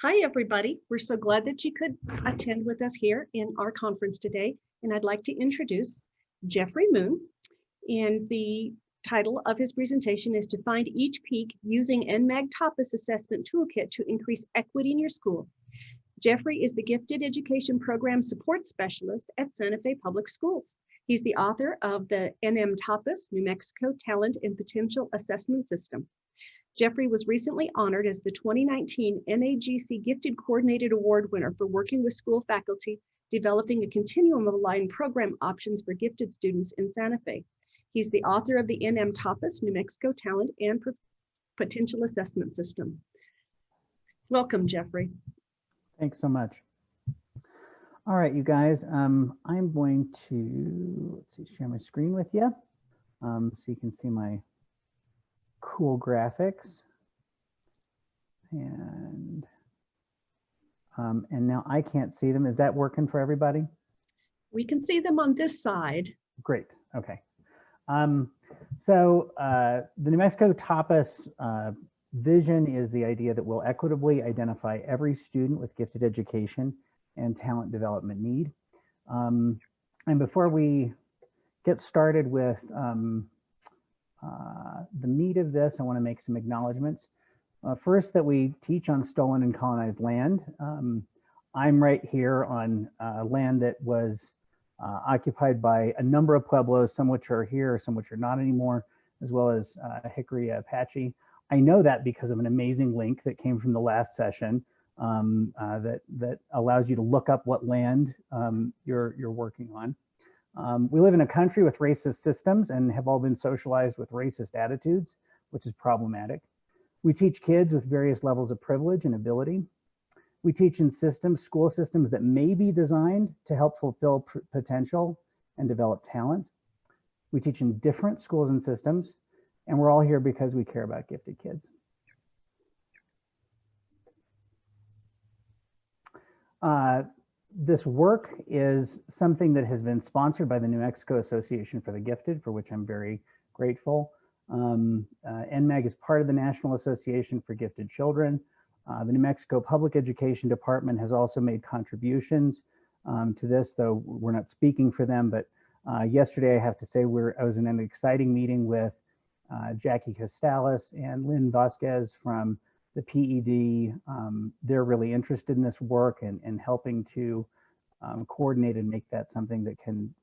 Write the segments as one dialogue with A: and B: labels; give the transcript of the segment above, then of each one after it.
A: Hi, everybody. We're so glad that you could attend with us here in our conference today. And I'd like to introduce Geoffrey Moon. And the title of his presentation is to find each peak using NMAG-TAPAS assessment toolkit to increase equity in your school. Geoffrey is the Gifted Education Program Support Specialist at Santa Fe Public Schools. He's the author of the NM-TAPAS, New Mexico Talent and Potential Assessment System. Geoffrey was recently honored as the 2019 NAGC Gifted Coordinated Award winner for working with school faculty, developing a continuum of aligned program options for gifted students in Santa Fe. He's the author of the NM-TAPAS, New Mexico Talent and Potential Assessment System. Welcome, Geoffrey.
B: Thanks so much. All right, you guys, I'm going to, share my screen with you so you can see my cool graphics. And now I can't see them. Is that working for everybody?
A: We can see them on this side.
B: Great, okay. So the New Mexico TAPAS vision is the idea that we'll equitably identify every student with gifted education and talent development need. And before we get started with the meat of this, I want to make some acknowledgments. First, that we teach on stolen and colonized land. I'm right here on land that was occupied by a number of pueblos, some which are here, some which are not anymore, as well as Hickory Apache. I know that because of an amazing link that came from the last session that allows you to look up what land you're working on. We live in a country with racist systems and have all been socialized with racist attitudes, which is problematic. We teach kids with various levels of privilege and ability. We teach in school systems that may be designed to help fulfill potential and develop talent. We teach in different schools and systems, and we're all here because we care about gifted kids. This work is something that has been sponsored by the New Mexico Association for the Gifted, for which I'm very grateful. NMAG is part of the National Association for Gifted Children. The New Mexico Public Education Department has also made contributions to this, though we're not speaking for them. But yesterday, I have to say, I was in an exciting meeting with Jackie Costales and Lynn Vasquez from the PED. They're really interested in this work and helping to coordinate and make that something that can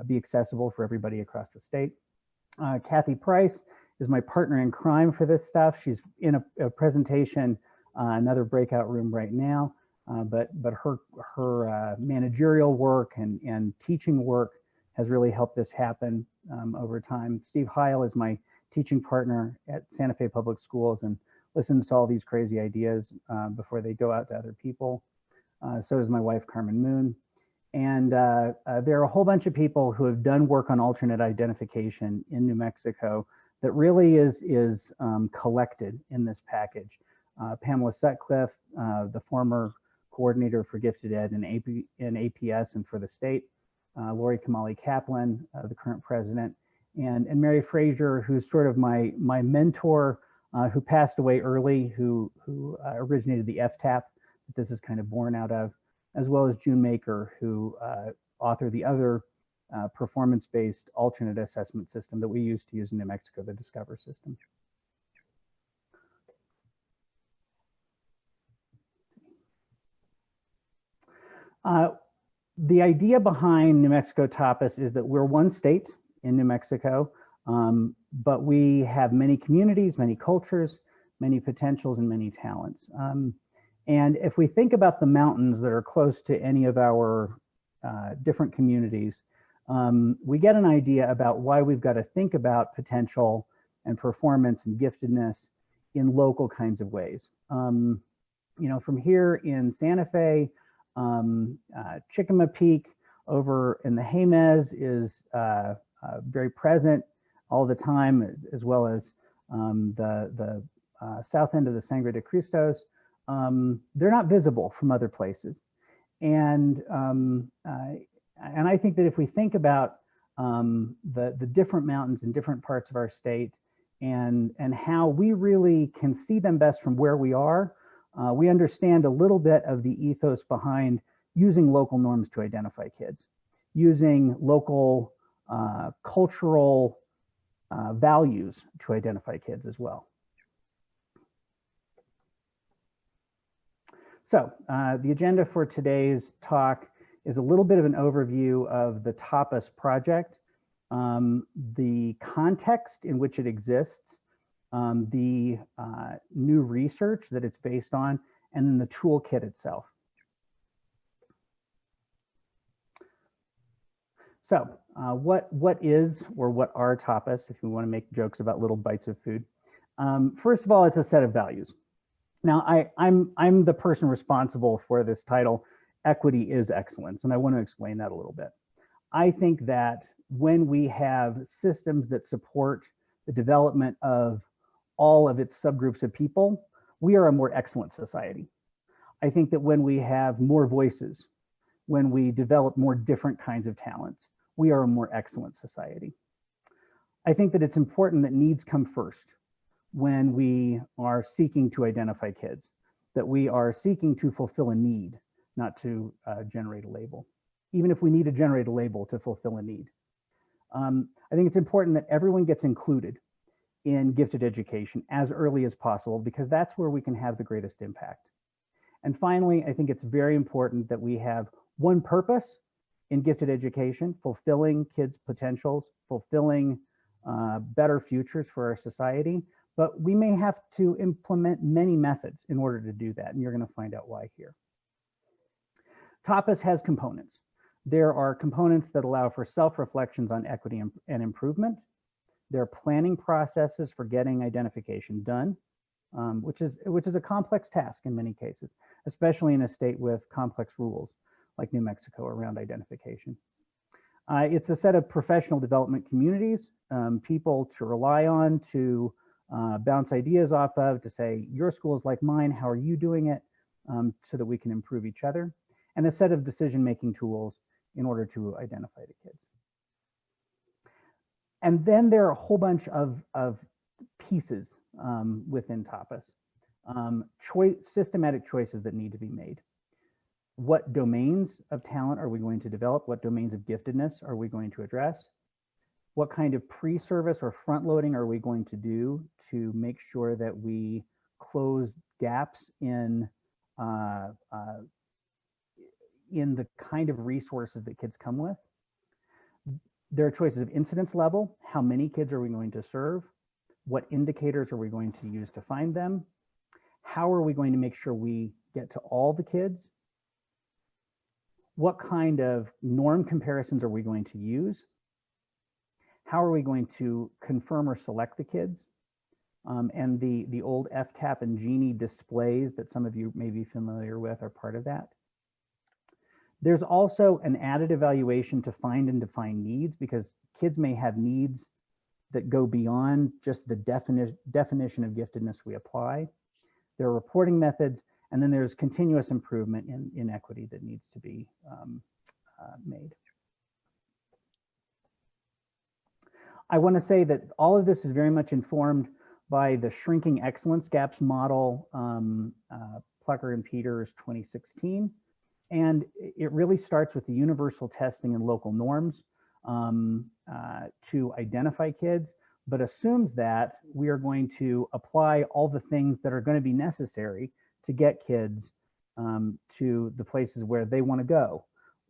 B: be accessible for everybody across the state. Kathy Price is my partner in crime for this stuff. She's in a presentation, another breakout room right now, but her managerial work and teaching work has really helped this happen over time. Steve Heil is my teaching partner at Santa Fe Public Schools and listens to all these crazy ideas before they go out to other people. So is my wife, Carmen Moon. And there are a whole bunch of people who have done work on alternate identification in New Mexico that really is collected in this package. Pamela Sutcliffe, the former coordinator for Gifted Ed and APS and for the state, Lori Kamali Kaplan, the current president, and Mary Frazier, who's sort of my mentor, who passed away early, who originated the FTAP that this is kind of born out of, as well as June Maker, who authored the other performance-based alternate assessment system that we used to use in New Mexico, the Discover system. The idea behind New Mexico TAPAS is that we're one state in New Mexico, but we have many communities, many cultures, many potentials, and many talents. And if we think about the mountains that are close to any of our different communities, we get an idea about why we've got to think about potential and performance and giftedness in local kinds of ways. You know, from here in Santa Fe, Chicama Peak over in the Jemez is very present all the time, as well as the south end of the Sangre de Cristos. They're not visible from other places. And I think that if we think about the different mountains in different parts of our state and how we really can see them best from where we are, We understand a little bit of the ethos behind using local norms to identify kids, using local cultural values to identify kids as well. So the agenda for today's talk is a little bit of an overview of the TAPAS project, the context in which it exists, the new research that it's based on, and then the toolkit itself. So what is or what are TAPAS, if you want to make jokes about little bites of food? First of all, it's a set of values. Now, I'm the person responsible for this title, Equity is Excellence, and I want to explain that a little bit. I think that when we have systems that support the development of all of its subgroups of people, we are a more excellent society. I think that when we have more voices, when we develop more different kinds of talents, we are a more excellent society. I think that it's important that needs come first when we are seeking to identify kids, that we are seeking to fulfill a need, not to generate a label, even if we need to generate a label to fulfill a need. I think it's important that everyone gets included in gifted education as early as possible, because that's where we can have the greatest impact. And finally, I think it's very important that we have one purpose in gifted education, fulfilling kids' potentials, fulfilling better futures for our society. But we may have to implement many methods in order to do that, and you're going to find out why here. TAPAS has components. There are components that allow for self-reflections on equity and improvement. There are planning processes for getting identification done, which is a complex task in many cases, especially in a state with complex rules like New Mexico around identification. It's a set of professional development communities, people to rely on, to bounce ideas off of, to say, your school is like mine, how are you doing it, so that we can improve each other, and a set of decision-making tools in order to identify the kids. And then there are a whole bunch of pieces within TAPAS, systematic choices that need to be made. What domains of talent are we going to develop? What domains of giftedness are we going to address? What kind of pre-service or front loading are we going to do to make sure that we close gaps in the kind of resources that kids come with? There are choices of incidence level. How many kids are we going to serve? What indicators are we going to use to find them? How are we going to make sure we get to all the kids? What kind of norm comparisons are we going to use? How are we going to confirm or select the kids? And the old FTAP and Genie displays that some of you may be familiar with are part of that. There's also an added evaluation to find and define needs, because kids may have needs that go beyond just the definition of giftedness we apply. There are reporting methods, and then there's continuous improvement in equity that needs to be made. I want to say that all of this is very much informed by the Shrinking Excellence Gaps model, Plucker and Peters 2016. And it really starts with the universal testing and local norms to identify kids, but assumes that we are going to apply all the things that are going to be necessary to get kids to the places where they want to go,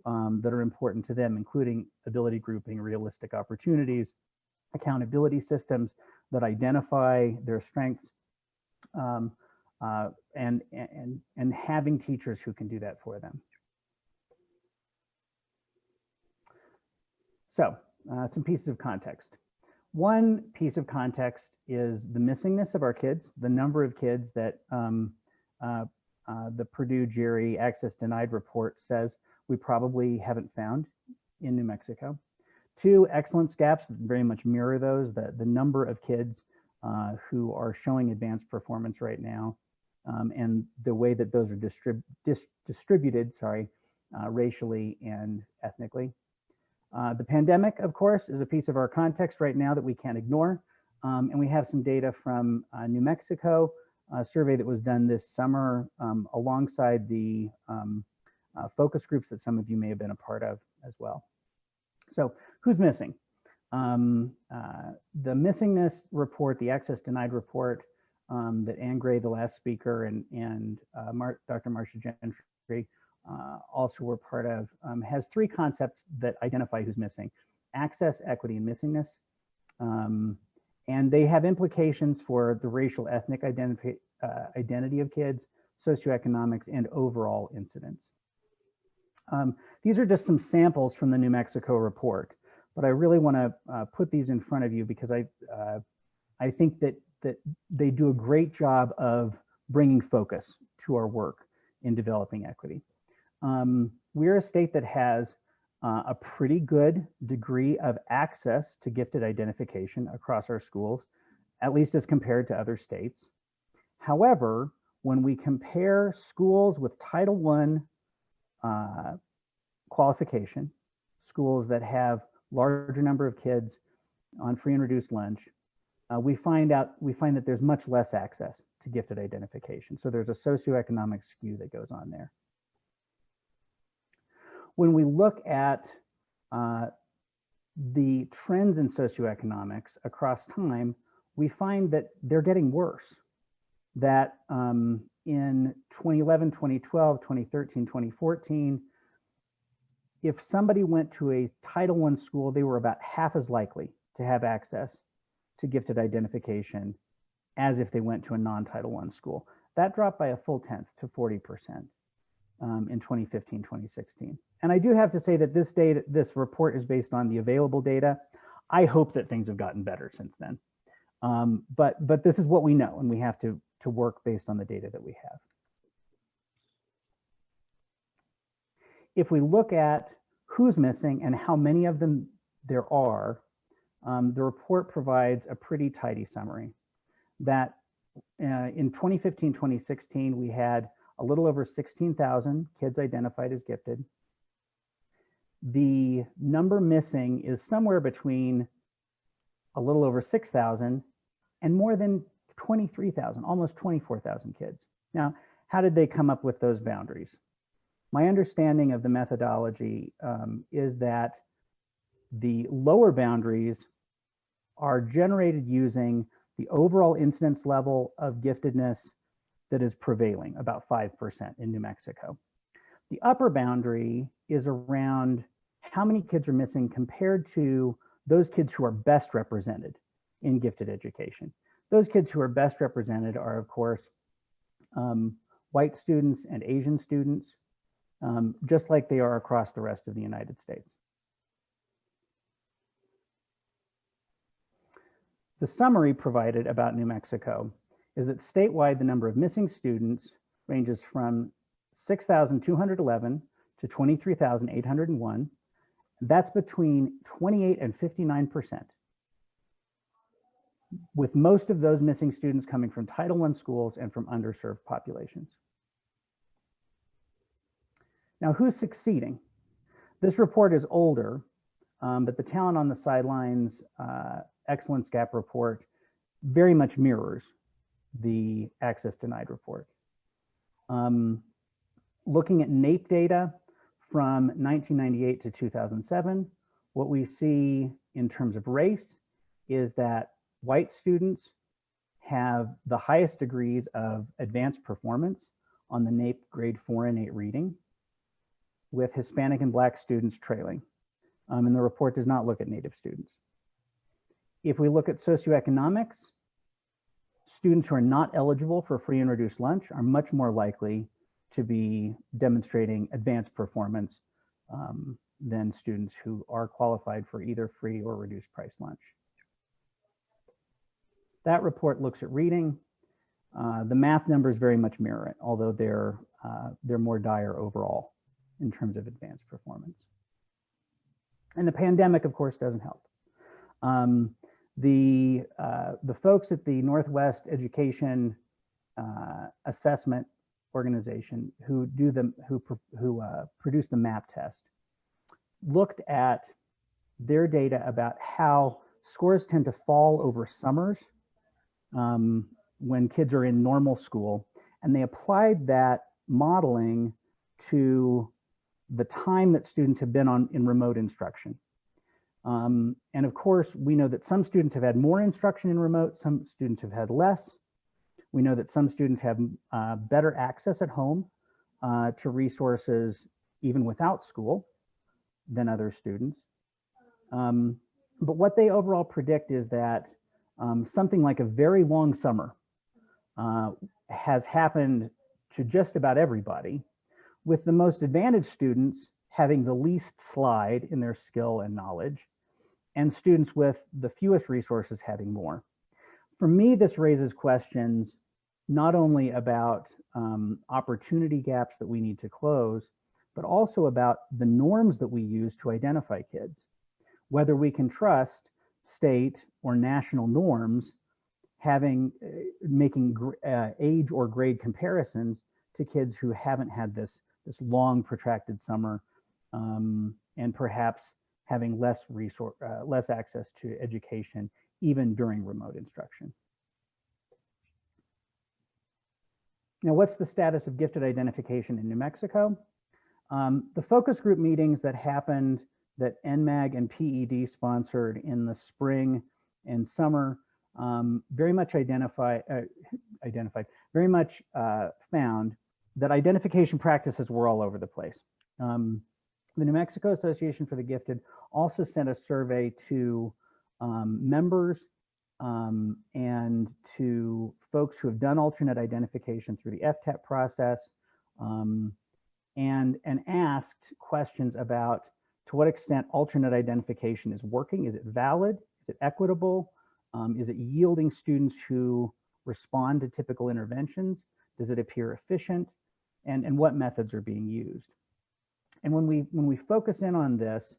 B: that are important to them, including ability grouping, realistic opportunities, accountability systems that identify their strengths, and having teachers who can do that for them. So some pieces of context. One piece of context is the missingness of our kids, the number of kids that the Purdue Jerry Access Denied report says we probably haven't found in New Mexico. Two, excellence gaps that very much mirror those, the number of kids who are showing advanced performance right now, and the way that those are distributed, racially and ethnically. The pandemic, of course, is a piece of our context right now that we can't ignore. And we have some data from New Mexico survey that was done this summer alongside the focus groups that some of you may have been a part of as well. So who's missing? The missingness report, the access denied report that Ann Gray, the last speaker, and Dr. Marcia Gentry also were part of, has three concepts that identify who's missing: access, equity, and missingness. And they have implications for the racial ethnic identity of kids, socioeconomics, and overall incidence. These are just some samples from the New Mexico report, but I really want to put these in front of you because I think that they do a great job of bringing focus to our work in developing equity. We're a state that has a pretty good degree of access to gifted identification across our schools, at least as compared to other states. However, when we compare schools with Title I qualification, schools that have larger number of kids on free and reduced lunch, we find that there's much less access to gifted identification. So there's a socioeconomic skew that goes on there. When we look at the trends in socioeconomics across time, we find that they're getting worse. That in 2011, 2012, 2013, 2014, if somebody went to a Title I school, they were about half as likely to have access to gifted identification as if they went to a non-Title I school. That dropped by a full 10th to 40% in 2015, 2016. And I do have to say that this report is based on the available data. I hope that things have gotten better since then. But this is what we know, and we have to work based on the data that we have. If we look at who's missing and how many of them there are, the report provides a pretty tidy summary that in 2015, 2016, we had a little over 16,000 kids identified as gifted. The number missing is somewhere between a little over 6,000 and more than 23,000, almost 24,000 kids. Now, how did they come up with those boundaries? My understanding of the methodology is that the lower boundaries are generated using the overall incidence level of giftedness that is prevailing, about 5% in New Mexico. The upper boundary is around how many kids are missing compared to those kids who are best represented in gifted education. Those kids who are best represented are, of course, white students and Asian students, just like they are across the rest of the United States. The summary provided about New Mexico is that statewide, the number of missing students ranges from 6,211 to 23,801. That's between 28 and 59%, with most of those missing students coming from Title I schools and from underserved populations. Now, who's succeeding? This report is older, but the Talent on the Sidelines Excellence Gap report very much mirrors the Access Denied report. Looking at NAEP data from 1998 to 2007, what we see in terms of race is that white students have the highest degrees of advanced performance on the NAEP grade 4 and 8 reading, with Hispanic and Black students trailing. And the report does not look at Native students. If we look at socioeconomics, students who are not eligible for free and reduced lunch are much more likely to be demonstrating advanced performance than students who are qualified for either free or reduced price lunch. That report looks at reading. The math numbers very much mirror it, although they're more dire overall in terms of advanced performance. And the pandemic, of course, doesn't help. The folks at the Northwest Education Assessment Organization who produce the MAP test looked at their data about how scores tend to fall over summers when kids are in normal school, and they applied that modeling to the time that students have been in remote instruction. And of course, we know that some students have had more instruction in remote, some students have had less. We know that some students have better access at home to resources even without school than other students. But what they overall predict is that something like a very long summer has happened to just about everybody, with the most advantaged students having the least slide in their skill and knowledge, and students with the fewest resources having more. For me, this raises questions not only about opportunity gaps that we need to close, but also about the norms that we use to identify kids, whether we can trust state or national norms making age or grade comparisons to kids who haven't had this long protracted summer, and perhaps having less access to education even during remote instruction. Now, what's the status of gifted identification in New Mexico? The focus group meetings that happened, that NMAG and PED sponsored in the spring and summer, very much found that identification practices were all over the place. The New Mexico Association for the Gifted also sent a survey to members and to folks who have done alternate identification through the FTAP process, and asked questions about to what extent alternate identification is working. Is it valid? Is it equitable? Is it yielding students who respond to typical interventions? Does it appear efficient? And what methods are being used? And when we focus in on this,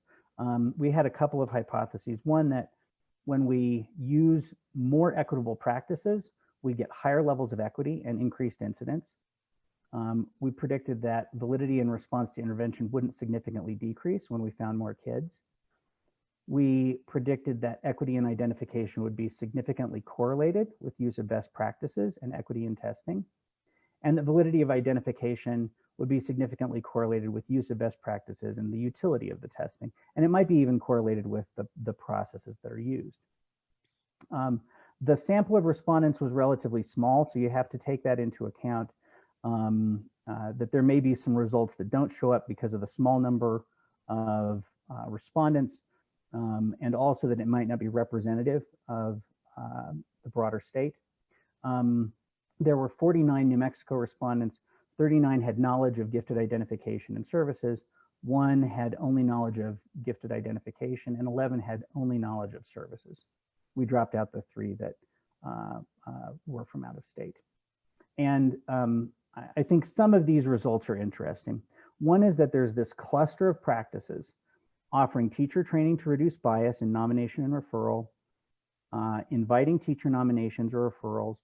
B: we had a couple of hypotheses. One, that when we use more equitable practices, we get higher levels of equity and increased incidence. We predicted that validity in response to intervention wouldn't significantly decrease when we found more kids. We predicted that equity in identification would be significantly correlated with use of best practices and equity in testing, and the validity of identification would be significantly correlated with use of best practices and the utility of the testing. And it might be even correlated with the processes that are used. The sample of respondents was relatively small, so you have to take that into account, that there may be some results that don't show up because of the small number of respondents, and also that it might not be representative of the broader state. There were 49 New Mexico respondents. 39 had knowledge of gifted identification and services. 1 had only knowledge of gifted identification, and 11 had only knowledge of services. We dropped out the 3 that were from out of state. And I think some of these results are interesting. One is that there's this cluster of practices offering teacher training to reduce bias in nomination and referral, inviting teacher nominations or referrals,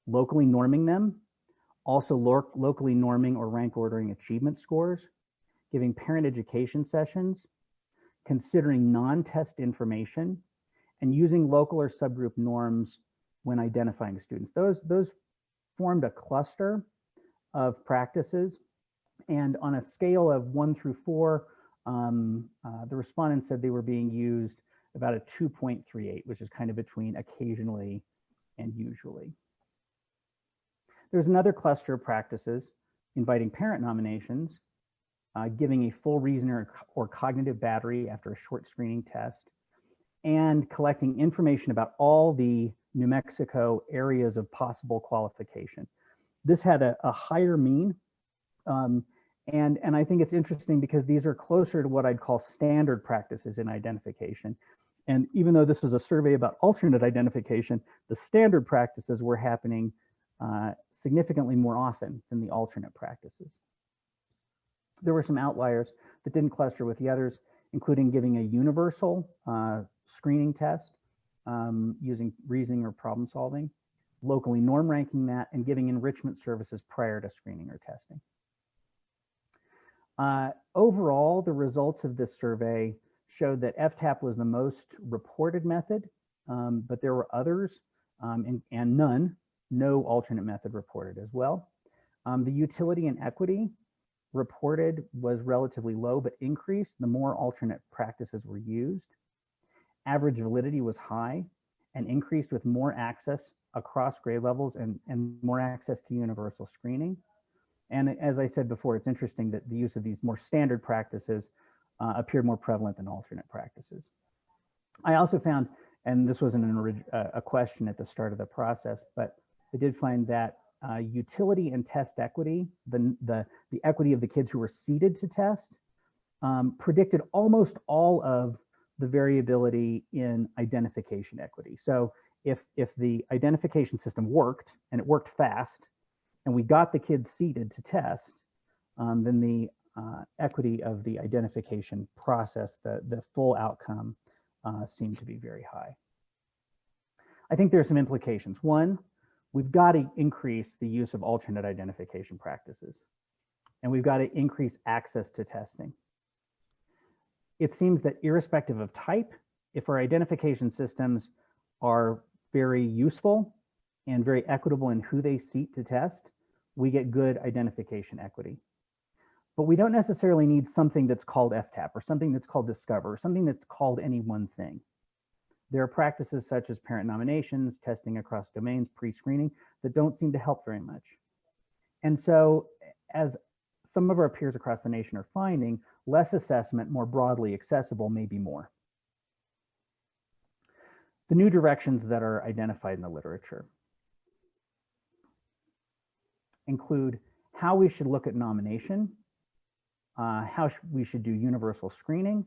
B: locally norming them, also locally norming or rank ordering achievement scores, giving parent education sessions, considering non-test information, and using local or subgroup norms when identifying students. Those formed a cluster of practices, and on a scale of 1 through 4, the respondents said they were being used about a 2.38, which is kind of between occasionally and usually. There's another cluster of practices, inviting parent nominations, giving a full reason or cognitive battery after a short screening test, and collecting information about all the New Mexico areas of possible qualification. This had a higher mean, and I think it's interesting because these are closer to what I'd call standard practices in identification. And even though this was a survey about alternate identification, the standard practices were happening significantly more often than the alternate practices. There were some outliers that didn't cluster with the others, including giving a universal screening test using reasoning or problem solving, locally norm ranking that, and giving enrichment services prior to screening or testing. Overall, the results of this survey showed that FTAP was the most reported method, but there were others and no alternate method reported as well. The utility and equity reported was relatively low, but increased the more alternate practices were used. Average validity was high and increased with more access across grade levels and more access to universal screening. And as I said before, it's interesting that the use of these more standard practices appeared more prevalent than alternate practices. I also found, and this wasn't a question at the start of the process, but I did find that utility and test equity, the equity of the kids who were seated to test, predicted almost all of the variability in identification equity. So if the identification system worked, and it worked fast, and we got the kids seated to test, then the equity of the identification process, the full outcome, seemed to be very high. I think there are some implications. One, we've got to increase the use of alternate identification practices, and we've got to increase access to testing. It seems that irrespective of type, if our identification systems are very useful and very equitable in who they seat to test, we get good identification equity. But we don't necessarily need something that's called FTAP or something that's called Discover, or something that's called any one thing. There are practices such as parent nominations, testing across domains, pre-screening, that don't seem to help very much. And so, as some of our peers across the nation are finding, less assessment, more broadly accessible, may be more. The new directions that are identified in the literature include how we should look at nomination, how we should do universal screening,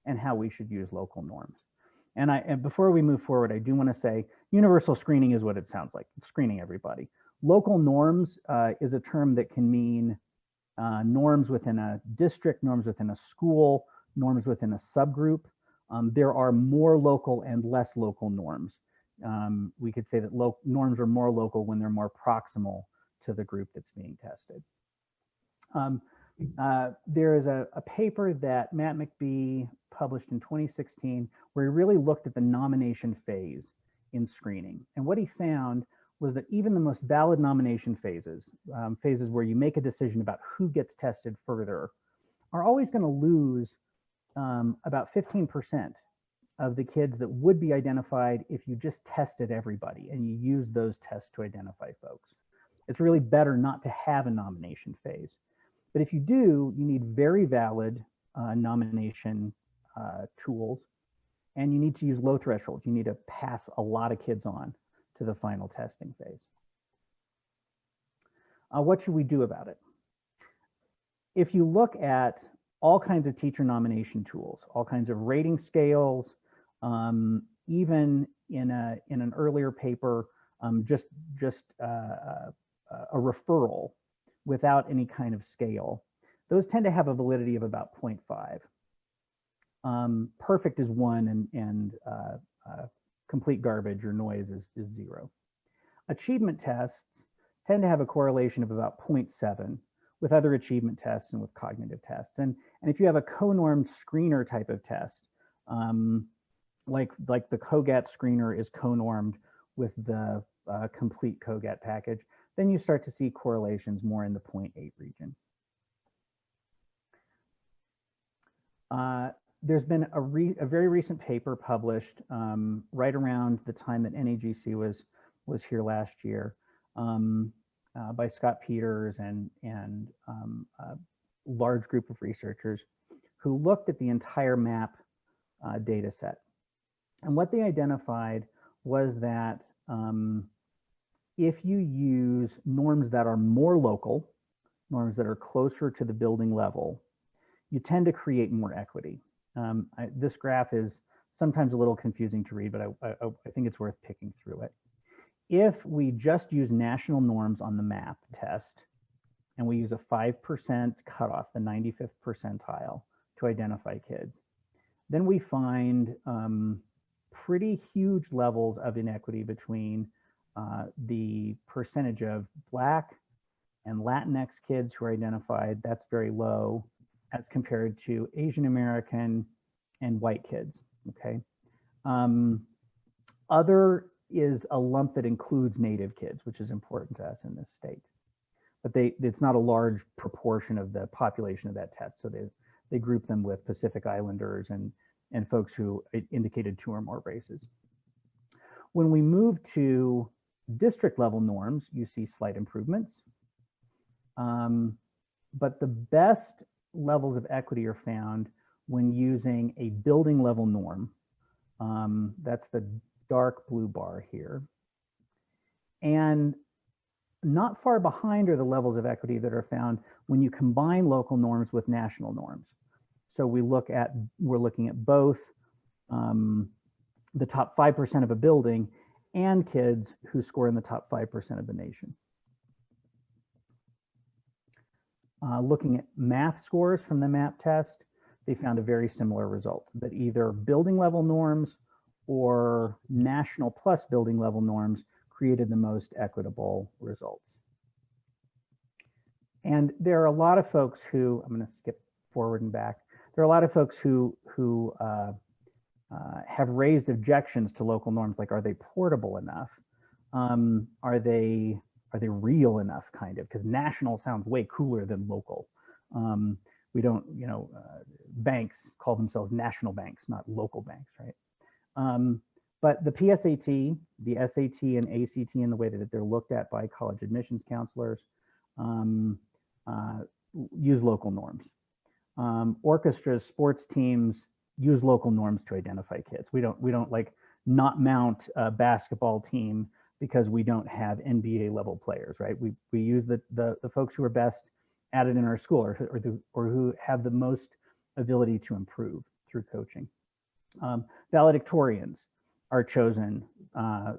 B: and how we should use local norms. And before we move forward, I do want to say universal screening is what it sounds like. It's screening everybody. Local norms is a term that can mean norms within a district, norms within a school, norms within a subgroup. There are more local and less local norms. We could say that norms are more local when they're more proximal to the group that's being tested. There is a paper that Matt McBee published in 2016 where he really looked at the nomination phase in screening. And what he found was that even the most valid nomination phases, phases where you make a decision about who gets tested further, are always going to lose about 15% of the kids that would be identified if you just tested everybody and you used those tests to identify folks. It's really better not to have a nomination phase. But if you do, you need very valid nomination tools, and you need to use low thresholds. You need to pass a lot of kids on to the final testing phase. What should we do about it? If you look at all kinds of teacher nomination tools, all kinds of rating scales, even in an earlier paper, just a referral without any kind of scale, those tend to have a validity of about 0.5. Perfect is 1, and complete garbage or noise is 0. Achievement tests tend to have a correlation of about 0.7 with other achievement tests and with cognitive tests. And if you have a co-normed screener type of test, like the COGAT screener is co-normed with the complete COGAT package, then you start to see correlations more in the 0.8 region. There's been a very recent paper published right around the time that NAGC was here last year by Scott Peters and a large group of researchers who looked at the entire MAP data set. And what they identified was that if you use norms that are more local, norms that are closer to the building level, you tend to create more equity. This graph is sometimes a little confusing to read, but I think it's worth picking through it. If we just use national norms on the MAP test, and we use a 5% cutoff, the 95th percentile, to identify kids, then we find pretty huge levels of inequity between the percentage of Black and Latinx kids who are identified. That's very low as compared to Asian American and white kids, okay? Other is a lump that includes Native kids, which is important to us in this state. But it's not a large proportion of the population of that test. So they group them with Pacific Islanders and folks who indicated 2 or more races. When we move to district level norms, you see slight improvements. But the best levels of equity are found when using a building level norm. That's the dark blue bar here. And not far behind are the levels of equity that are found when you combine local norms with national norms. So we're looking at both the top 5% of a building and kids who score in the top 5% of the nation. Looking at math scores from the MAP test, they found a very similar result, that either building level norms or national plus building level norms created the most equitable results. And there are a lot of folks who, I'm going to skip forward and back, there are a lot of folks who have raised objections to local norms, like, are they portable enough? Are they real enough, kind of? Because national sounds way cooler than local. We don't, banks call themselves national banks, not local banks, right? But the PSAT, the SAT and ACT, in the way that they're looked at by college admissions counselors, use local norms. Orchestras, sports teams use local norms to identify kids. We don't like not mount a basketball team because we don't have NBA level players, right? We use the folks who are best at it in our school, or who have the most ability to improve through coaching. Valedictorians are chosen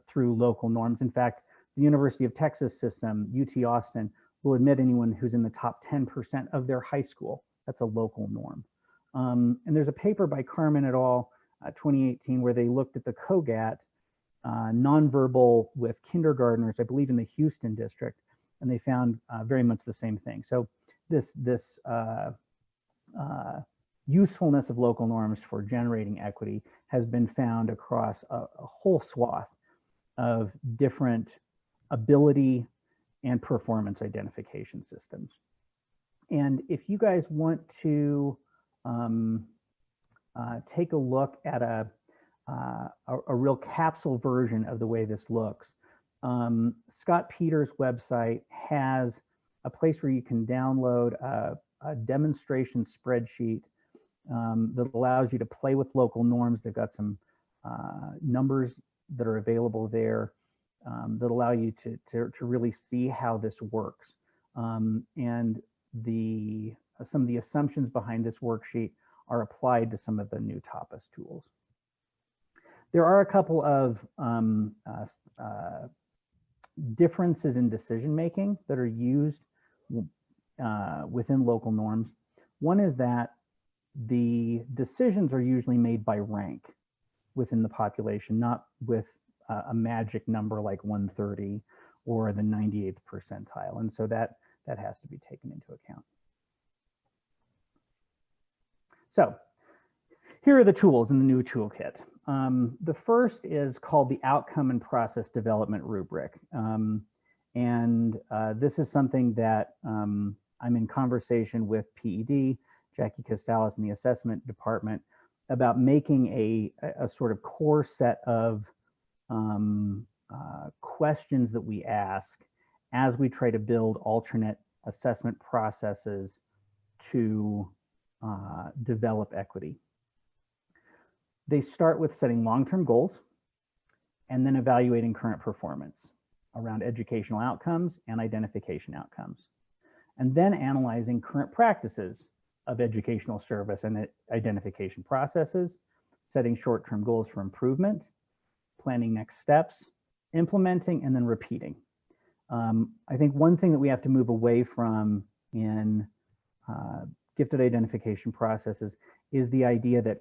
B: through local norms. In fact, the University of Texas system, UT Austin, will admit anyone who's in the top 10% of their high school. That's a local norm. And there's a paper by Carmen et al., 2018, where they looked at the COGAT nonverbal with kindergartners, I believe in the Houston district, and they found very much the same thing. So this usefulness of local norms for generating equity has been found across a whole swath of different ability and performance identification systems. And if you guys want to take a look at a real capsule version of the way this looks, Scott Peters' website has a place where you can download a demonstration spreadsheet that allows you to play with local norms. They've got some numbers that are available there that allow you to really see how this works. And some of the assumptions behind this worksheet are applied to some of the new TAPAS tools. There are a couple of differences in decision-making that are used within local norms. One is that the decisions are usually made by rank within the population, not with a magic number like 130 or the 98th percentile. And so that has to be taken into account. So here are the tools in the new toolkit. The first is called the Outcome and Process Development Rubric. This is something that I'm in conversation with PED, Jackie Costalis, in the assessment department about making a sort of core set of questions that we ask as we try to build alternate assessment processes to develop equity. They start with setting long-term goals and then evaluating current performance around educational outcomes and identification outcomes, and then analyzing current practices of educational service and identification processes, setting short-term goals for improvement, planning next steps, implementing, and then repeating. I think one thing that we have to move away from in gifted identification processes is the idea that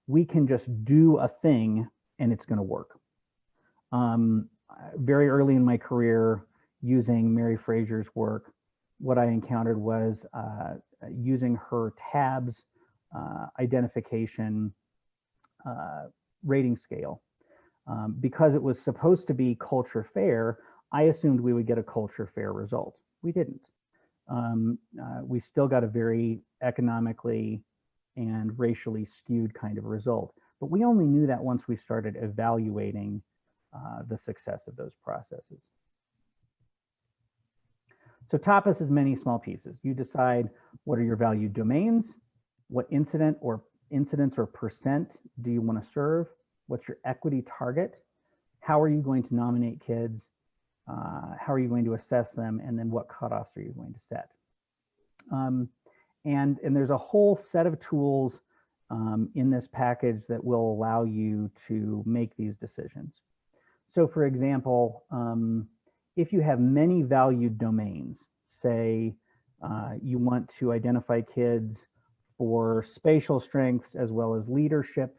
B: we can just do a thing and it's going to work. Very early in my career, using Mary Frazier's work, what I encountered was using her TABS identification rating scale Because it was supposed to be culture fair, I assumed we would get a culture fair result. We didn't. We still got a very economically and racially skewed kind of result. But we only knew that once we started evaluating the success of those processes. So TAPAS is many small pieces. You decide what are your value domains, what incidents or percent do you want to serve, what's your equity target, how are you going to nominate kids, how are you going to assess them, and then what cutoffs are you going to set. And there's a whole set of tools in this package that will allow you to make these decisions. So for example, if you have many valued domains, say you want to identify kids for spatial strengths as well as leadership,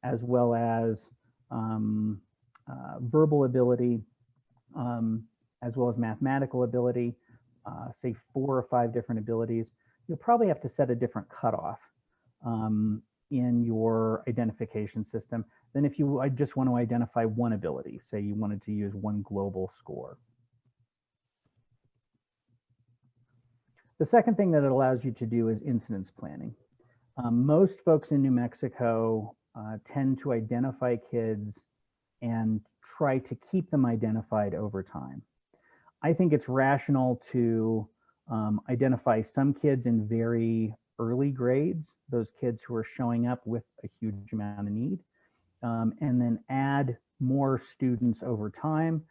B: as well as verbal ability, as well as mathematical ability, say 4 or 5 different abilities, you'll probably have to set a different cutoff in your identification system than if you just want to identify one ability. Say you wanted to use one global score. The second thing that it allows you to do is incidence planning. Most folks in New Mexico tend to identify kids and try to keep them identified over time. I think it's rational to identify some kids in very early grades, those kids who are showing up with a huge amount of need, and then add more students over time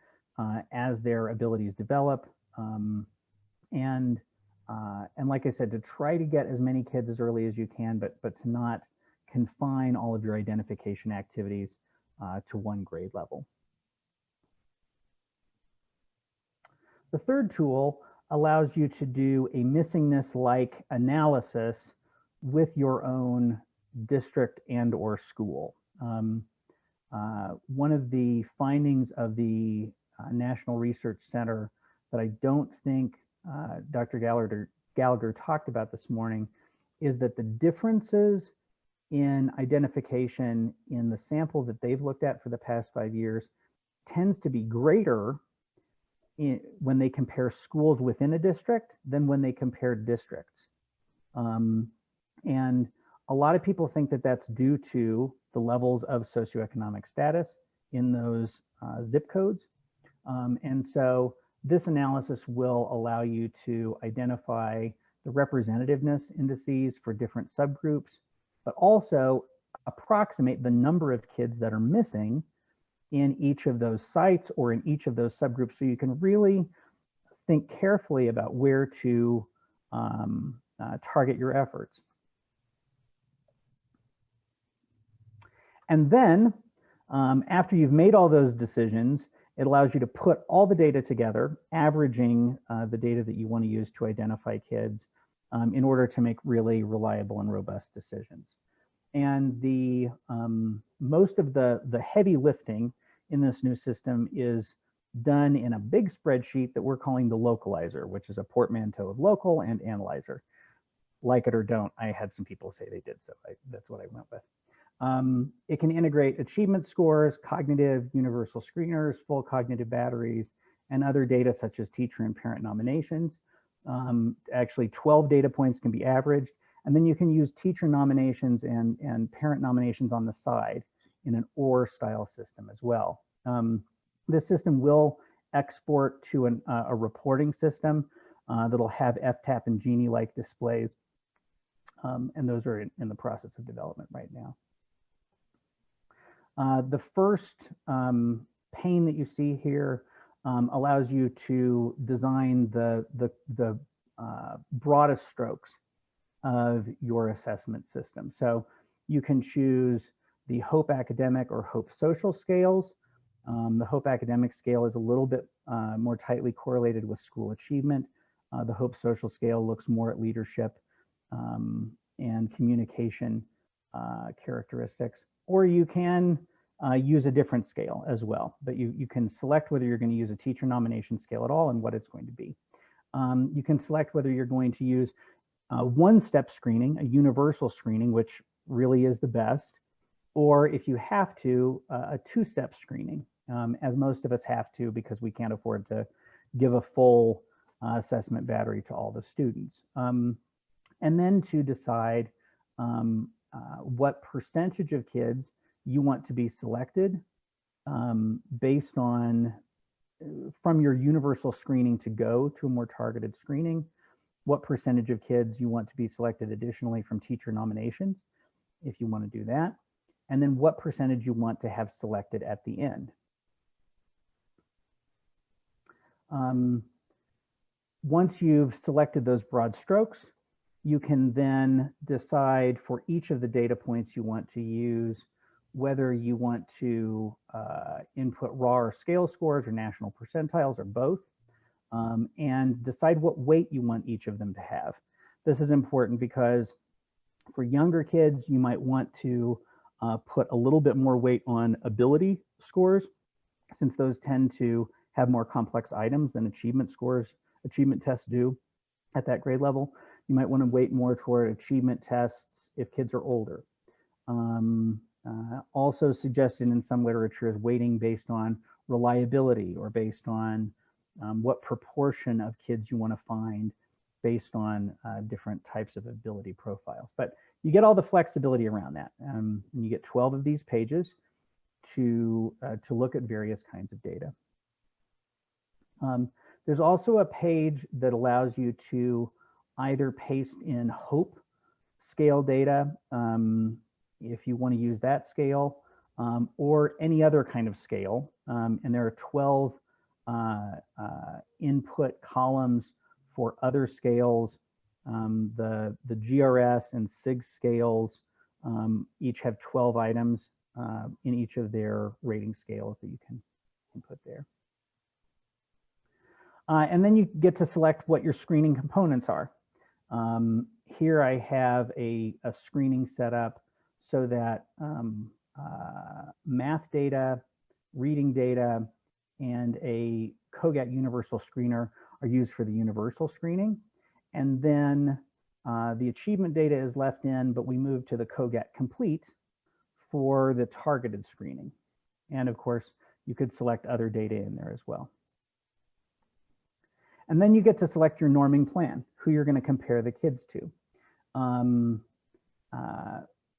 B: as their abilities develop. And like I said, to try to get as many kids as early as you can, but to not confine all of your identification activities to one grade level. The third tool allows you to do a missingness-like analysis with your own district and or school. One of the findings of the National Research Center that I don't think Dr. Gallagher talked about this morning is that the differences in identification in the sample that they've looked at for the past 5 years tends to be greater when they compare schools within a district than when they compare districts. And a lot of people think that that's due to the levels of socioeconomic status in those zip codes. And so this analysis will allow you to identify the representativeness indices for different subgroups, but also approximate the number of kids that are missing in each of those sites or in each of those subgroups, so you can really think carefully about where to target your efforts. And then after you've made all those decisions, it allows you to put all the data together, averaging the data that you want to use to identify kids in order to make really reliable and robust decisions. And the most of the heavy lifting in this new system is done in a big spreadsheet that we're calling the localizer, which is a portmanteau of local and analyzer. Like it or don't, I had some people say they did, so that's what I went with. It can integrate achievement scores, cognitive universal screeners, full cognitive batteries, and other data such as teacher and parent nominations. Actually, 12 data points can be averaged, and then you can use teacher nominations and parent nominations on the side in an OR style system as well. This system will export to a reporting system that'll have FTAP and Genie-like displays, and those are in the process of development right now. The first pane that you see here allows you to design the broadest strokes of your assessment system. So you can choose the Hope Academic or Hope Social scales. The Hope Academic scale is a little bit more tightly correlated with school achievement. The Hope Social scale looks more at leadership and communication characteristics. Or you can use a different scale as well, but you can select whether you're going to use a teacher nomination scale at all and what it's going to be. You can select whether you're going to use one-step screening, a universal screening, which really is the best, or if you have to, a two-step screening, as most of us have to because we can't afford to give a full assessment battery to all the students. And then to decide what percentage of kids you want to be selected based on from your universal screening to go to a more targeted screening, what percentage of kids you want to be selected additionally from teacher nominations, if you want to do that, and then what percentage you want to have selected at the end. Once you've selected those broad strokes, you can then decide for each of the data points you want to use whether you want to input raw or scale scores or national percentiles or both, and decide what weight you want each of them to have. This is important because for younger kids, you might want to put a little bit more weight on ability scores, since those tend to have more complex items than achievement scores, achievement tests do at that grade level. You might want to weight more toward achievement tests if kids are older. Also suggested in some literature is weighting based on reliability or based on what proportion of kids you want to find based on different types of ability profiles. But you get all the flexibility around that. And you get 12 of these pages to look at various kinds of data. There's also a page that allows you to either paste in HOPE scale data, if you want to use that scale, or any other kind of scale. And there are 12 input columns for other scales. The GRS and SIG scales each have 12 items in each of their rating scales that you can input there. And then you get to select what your screening components are. Here I have a screening set up so that math data, reading data, and a COGAT universal screener are used for the universal screening. And then the achievement data is left in, but we move to the COGAT complete for the targeted screening. And of course, you could select other data in there as well. And then you get to select your norming plan, who you're going to compare the kids to.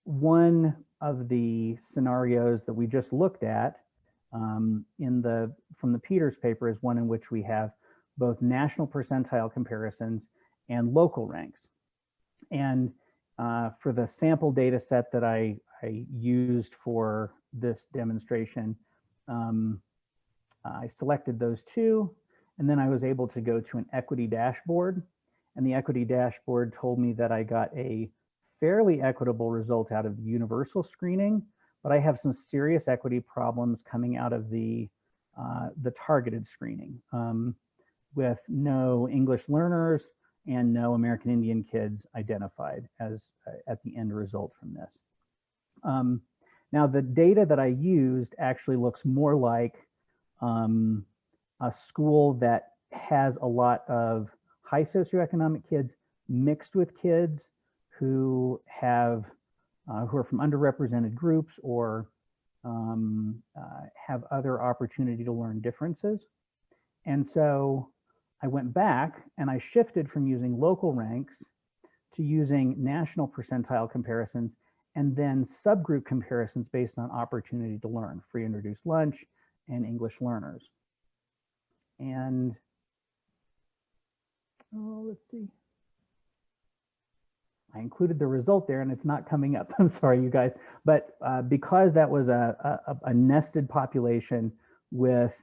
B: One of the scenarios that we just looked at from the Peters paper is one in which we have both national percentile comparisons and local ranks. And for the sample data set that I used for this demonstration, I selected those two, and then I was able to go to an equity dashboard. And the equity dashboard told me that I got a fairly equitable result out of the universal screening, but I have some serious equity problems coming out of the targeted screening with no English learners and no American Indian kids identified as at the end result from this. Now the data that I used actually looks more like a school that has a lot of high socioeconomic kids mixed with kids who have who are from underrepresented groups or have other opportunity to learn differences. And so I went back and I shifted from using local ranks to using national percentile comparisons and then subgroup comparisons based on opportunity to learn, free and reduced lunch and English learners. And let's see. I included the result there and it's not coming up. I'm sorry, you guys. But because that was a nested population with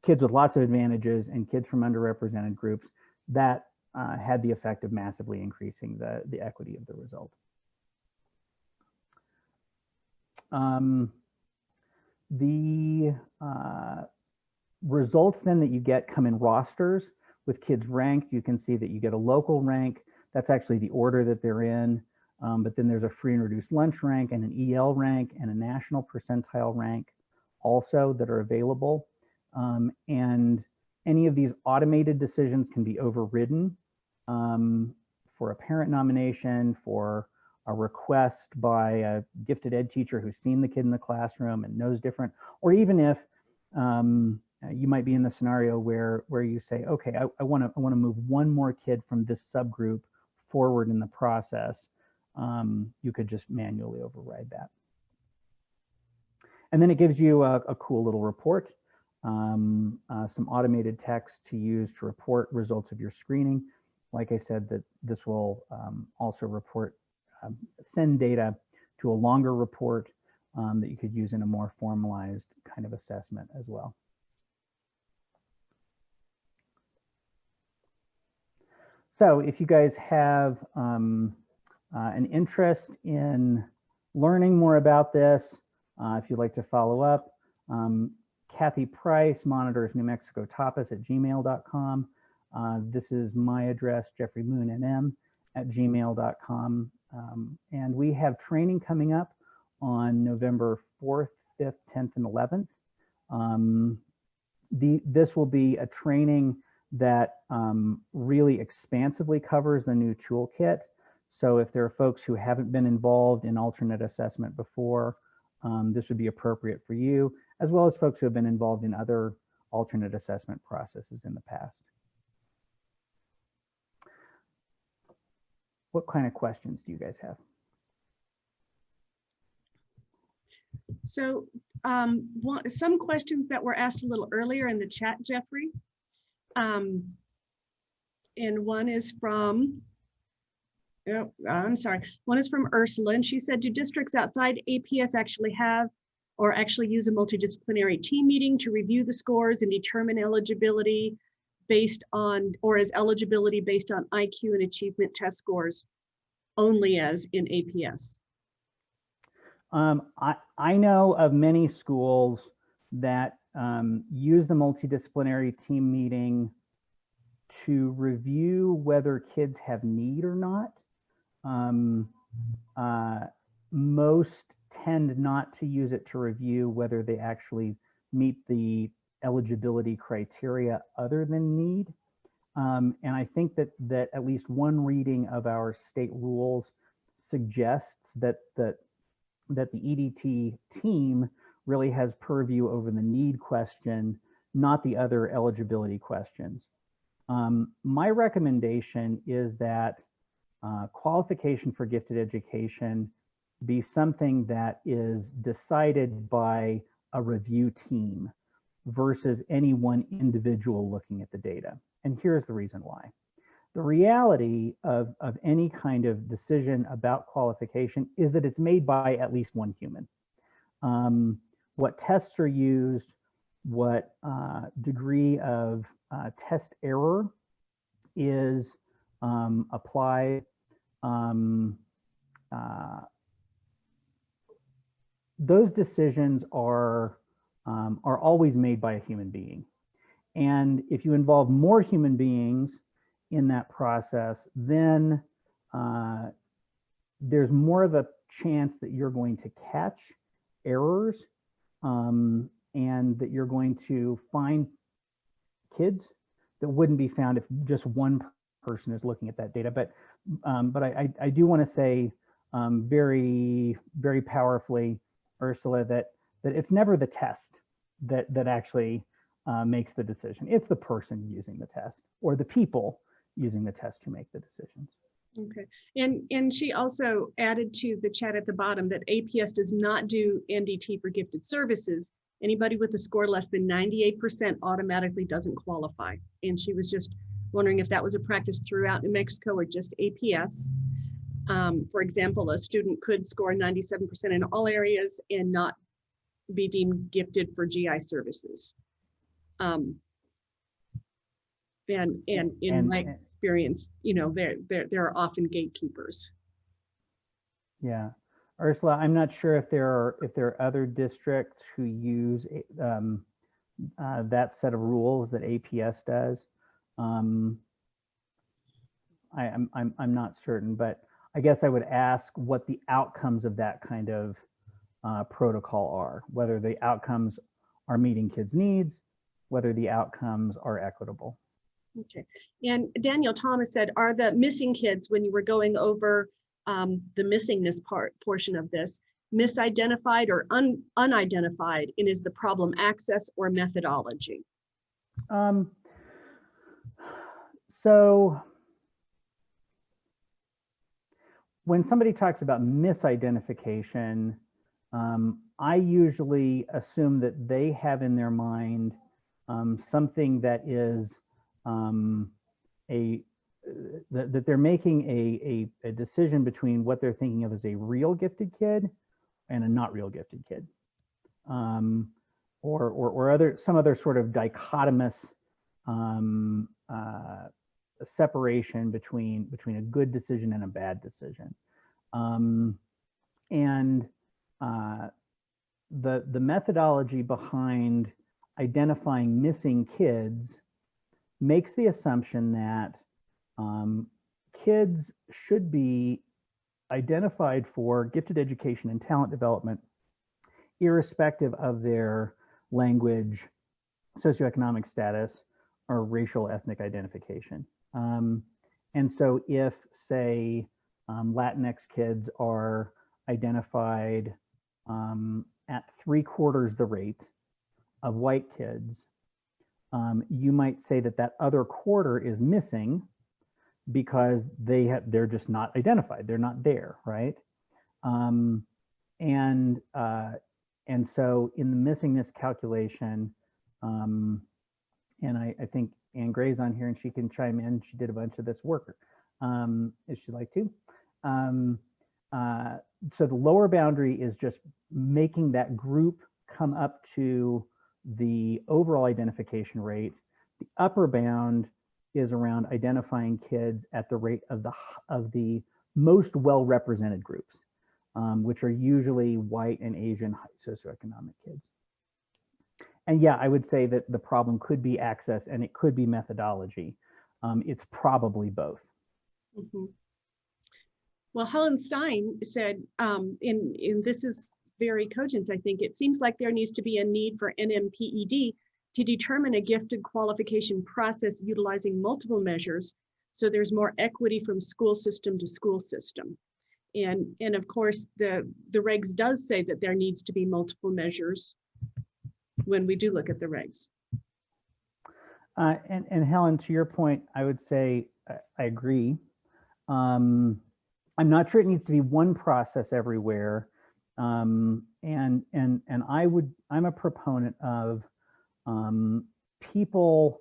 B: kids with lots of advantages and kids from underrepresented groups, that had the effect of massively increasing the equity of the result. The results then that you get come in rosters with kids ranked. You can see that you get a local rank. That's actually the order that they're in. But then there's a free and reduced lunch rank and an EL rank and a national percentile rank also that are available. And any of these automated decisions can be overridden for a parent nomination, for a request by a gifted ed teacher who's seen the kid in the classroom and knows different, or even if you might be in the scenario where you say, okay, I want to move one more kid from this subgroup forward in the process, you could just manually override that. And then it gives you a cool little report, some automated text to use to report results of your screening. Like I said, that this will also report, send data to a longer report that you could use in a more formalized kind of assessment as well. So if you guys have an interest in learning more about this, if you'd like to follow up, Kathy Price monitors NMAG@gmail.com. This is my address, Geoffrey Moon NM@gmail.com. And we have training coming up on November 4th, 5th, 10th, and 11th. This will be a training that really expansively covers the new toolkit. So if there are folks who haven't been involved in alternate assessment before, this would be appropriate for you, as well as folks who have been involved in other alternate assessment processes in the past. What kind of questions do you guys have?
A: So some questions that were asked a little earlier in the chat, Geoffrey. And one is from, one is from Ursula, and she said, do districts outside APS actually have or actually use a multidisciplinary team meeting to review the scores and determine eligibility based on, or is eligibility based on IQ and achievement test scores only as in APS?
B: I know of many schools that use the multidisciplinary team meeting to review whether kids have need or not. Most tend not to use it to review whether they actually meet the eligibility criteria other than need. And I think that at least one reading of our state rules suggests that the EDT team really has purview over the need question, not the other eligibility questions. My recommendation is that qualification for gifted education be something that is decided by a review team versus any one individual looking at the data. And here's the reason why. The reality of any kind of decision about qualification is that it's made by at least one human. What tests are used, what degree of test error is applied, those decisions are always made by a human being. And if you involve more human beings in that process, then there's more of a chance that you're going to catch errors and that you're going to find kids that wouldn't be found if just one person is looking at that data. But I do want to say very, very powerfully, Ursula, that it's never the test that actually makes the decision. It's the person using the test or the people using the test who make the decisions.
A: Okay, and she also added to the chat at the bottom that APS does not do NDT for gifted services. Anybody with a score less than 98% automatically doesn't qualify. And she was just wondering if that was a practice throughout New Mexico or just APS. For example, a student could score 97% in all areas and not be deemed gifted for GI services. And in my experience, you know, there are often gatekeepers.
B: Yeah, Ursula, I'm not sure if there are other districts who use that set of rules that APS does. I'm not certain, but I guess I would ask what the outcomes of that kind of protocol are, whether the outcomes are meeting kids' needs, whether the outcomes are equitable.
A: Okay, and Daniel Thomas said, are the missing kids, when you were going over the missingness portion of this, misidentified or unidentified, and is the problem access or methodology?
B: So when somebody talks about misidentification, I usually assume that they have in their mind something that is that they're making a decision between what they're thinking of as a real gifted kid and a not real gifted kid, or some other sort of dichotomous separation between a good decision and a bad decision. The methodology behind identifying missing kids makes the assumption that kids should be identified for gifted education and talent development, irrespective of their language, socioeconomic status, or racial ethnic identification. And so if, say, Latinx kids are identified at 3/4 the rate of white kids, you might say that that other quarter is missing because they're just not identified. They're not there, right? And so in the missingness calculation, and I think Ann Gray's on here and she can chime in. She did a bunch of this work, if she'd like to. So the lower boundary is just making that group come up to the overall identification rate. The upper bound is around identifying kids at the rate of the most well-represented groups, which are usually white and Asian socioeconomic kids. And yeah, I would say that the problem could be access and it could be methodology. It's probably both.
A: Mm-hmm. Well, Helen Stein said, and this is very cogent, I think, it seems like there needs to be a need for NM-PED to determine a gifted qualification process utilizing multiple measures, so there's more equity from school system to school system. And of course, the regs does say that there needs to be multiple measures when we do look at the regs.
B: And Helen, to your point, I would say I agree. I'm not sure it needs to be one process everywhere. And I'm a proponent of people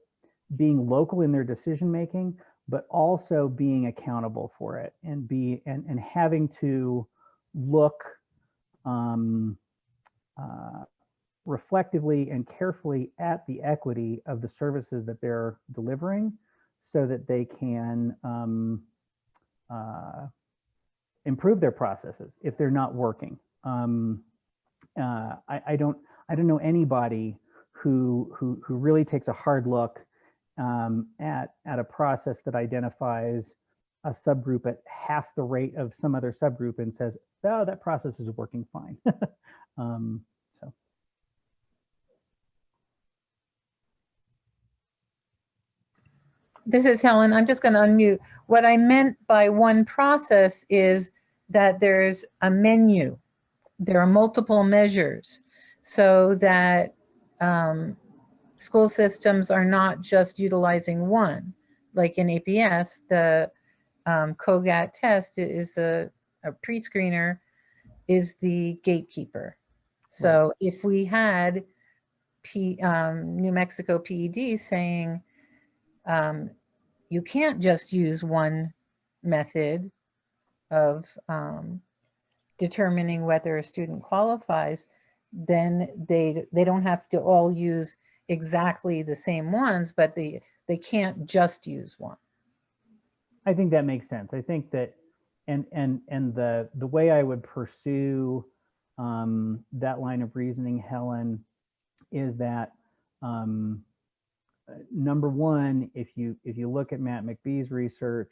B: being local in their decision making, but also being accountable for it and having to look reflectively and carefully at the equity of the services that they're delivering so that they can improve their processes if they're not working. I don't know anybody who really takes a hard look at a process that identifies a subgroup at half the rate of some other subgroup and says, oh, that process is working fine. So.
C: This is Helen. I'm just going to unmute. What I meant by one process is that there's a menu. There are multiple measures so that school systems are not just utilizing one. Like in APS, the COGAT test is a pre-screener is the gatekeeper. So right. If we had New Mexico PED saying you can't just use one method of determining whether a student qualifies, then they don't have to all use exactly the same ones, but they can't just use one.
B: I think that makes sense. I think that, and the way I would pursue that line of reasoning, Helen, is that number one, if you look at Matt McBee's research,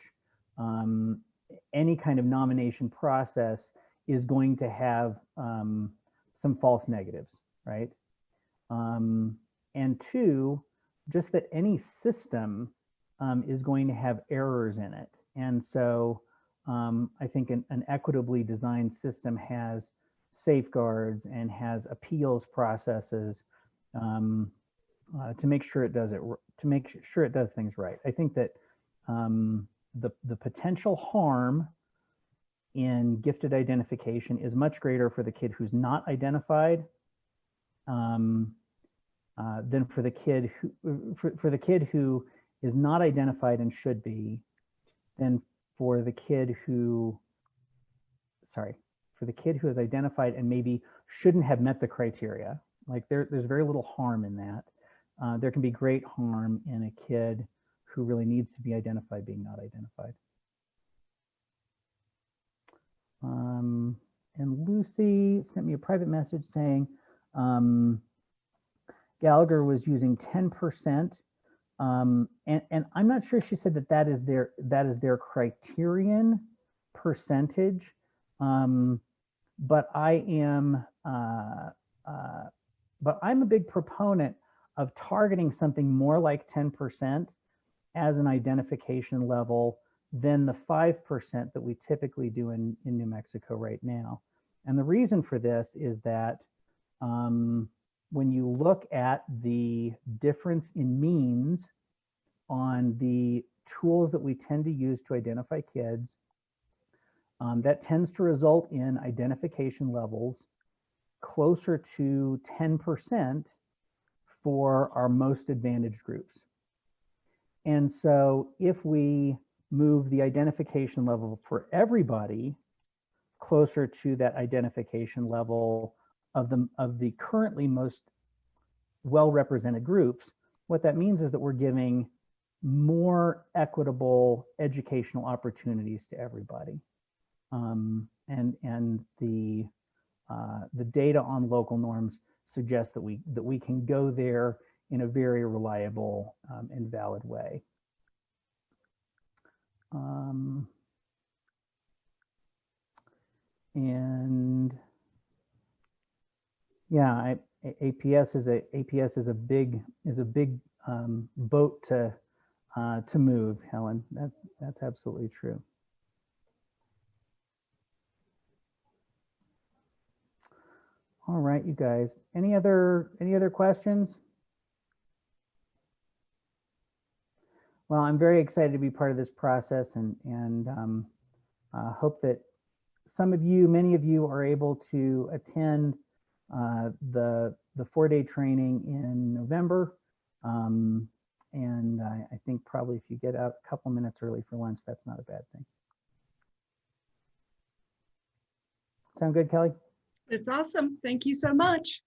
B: any kind of nomination process is going to have some false negatives, right? And two, just that any system is going to have errors in it. And so I think an equitably designed system has safeguards and has appeals processes to make sure it does things right. I think that the potential harm in gifted identification is much greater for the kid who's not identified than for the kid who is not identified and should be, than for the kid who is identified and maybe shouldn't have met the criteria. Like there's very little harm in that. There can be great harm in a kid who really needs to be identified being not identified. And Lucy sent me a private message saying Gallagher was using 10%. And I'm not sure she said that is their criterion percentage. But I'm a big proponent of targeting something more like 10% as an identification level than the 5% that we typically do in New Mexico right now. And the reason for this is that when you look at the difference in means on the tools that we tend to use to identify kids, that tends to result in identification levels closer to 10% for our most advantaged groups. And so if we move the identification level for everybody closer to that identification level of the currently most well-represented groups, what that means is that we're giving more equitable educational opportunities to everybody. And the data on local norms suggests that we can go there in a very reliable and valid way. And yeah, APS is a big boat to move, Helen. That's absolutely true. All right, you guys. Any other questions? Well, I'm very excited to be part of this process, and hope that many of you are able to attend the 4-day training in November. And I think probably if you get out a couple minutes early for lunch, that's not a bad thing. Sound good, Kelly?
A: It's awesome. Thank you so much.